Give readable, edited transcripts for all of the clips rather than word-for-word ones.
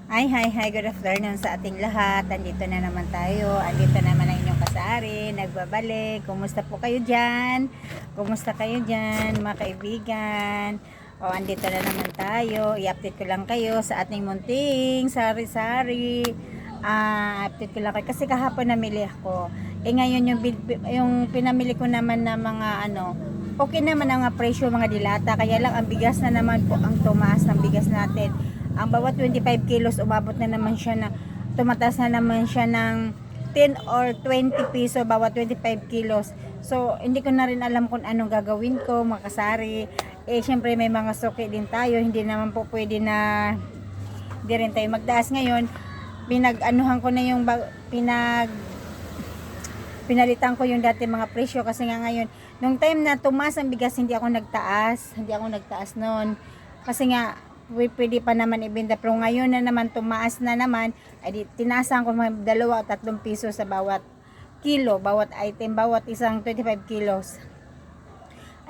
Hi, good afternoon sa ating lahat. Andito na naman tayo. Andito naman ang inyong kasari. Nagbabalik. Kumusta po kayo dyan? Kumusta kayo dyan, mga kaibigan? O, andito na naman tayo. I-update ko lang kayo sa ating munting sari-sari. Update ko lang kayo. Kasi kahapon namili ako. Ngayon yung pinamili ko naman na mga okay naman ang presyo mga dilata. Kaya lang ang bigas na naman po ang tumaas ng bigas natin. Ang bawat 25 kilos umabot na naman siya na tumataas na naman siya ng 10 or 20 piso bawat 25 kilos. So hindi ko na rin alam kung anong gagawin ko, makasari. Syempre may mga suki din tayo, hindi naman po pwede na hindi rin tayo magtaas ngayon. Pinag-anuhan ko na yung pinalitan ko yung dati mga presyo kasi nga ngayon nung time na tumaas ang bigas hindi ako nagtaas noon kasi nga pwede pa naman ibenta, pero ngayon na naman tumaas na naman ay tinasan ko mga 2 o 3 piso sa bawat kilo, bawat item, bawat isang 25 kilos.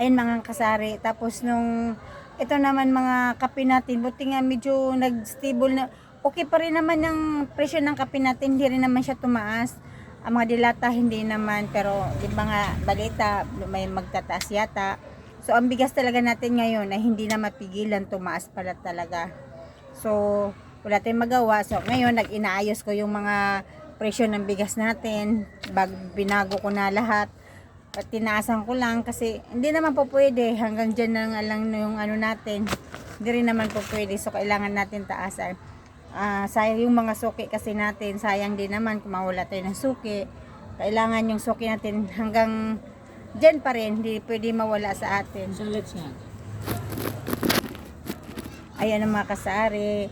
Ayun mga kasari. Tapos nung ito naman mga kape natin, buti nga medyo nag-stable na, okay pa rin naman yung presyo ng kape natin, hindi rin naman siya tumaas. Ang mga dilata hindi naman, pero di ba nga balita may magtataas yata. So ang bigas talaga natin ngayon ay hindi na mapigilan, tumaas pala talaga. So wala tayong magawa. So ngayon inaayos ko yung mga presyo ng bigas natin. Binago ko na lahat. At tinaasan ko lang kasi hindi naman po pwede. Hanggang dyan na lang yung natin. Hindi rin naman po pwede. So kailangan natin taasan. Sayang yung mga suki kasi natin. Sayang din naman kung mawala tayo ng suki. Kailangan yung suki natin hanggang dyan pa rin, hindi pwede mawala sa atin. Salads nga. Ayan ang mga kasari.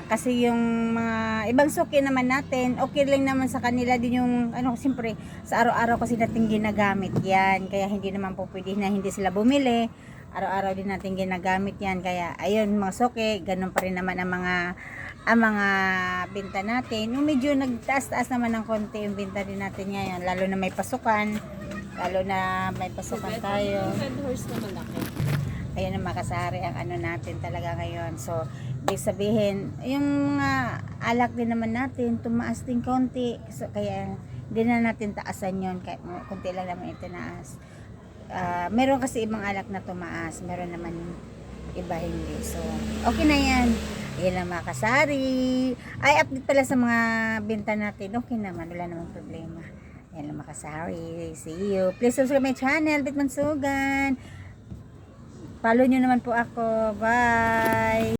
Kasi yung mga ibang suki naman natin, okay lang naman sa kanila din yung siyempre sa araw-araw kasi natin ginagamit yan. Kaya hindi naman po pwede na hindi sila bumili. Araw-araw din natin ginagamit yan. Kaya ayun mga suki, ganun pa rin naman ang mga binta natin. Yung medyo nagtaas-taas naman ng konti yung binta din natin ngayon, lalo na may pasukan. Lalo na may pasukan tayo. Red horse na malaki. Ayun ang makasari ang natin talaga ngayon. So, ibig sabihin, yung mga alak din naman natin, tumaas din konti. So, kaya hindi na natin taasan yun. Kaya konti lang naman itinaas. Meron kasi ibang alak na tumaas. Meron naman iba hindi. So, okay na yan. Yan ang makasari. Ay, update pala sa mga binta natin. Okay naman. Wala namang problema. Yan lang makasari. See you. Please subscribe my channel, Bitmansugan. Follow nyo naman po ako. Bye!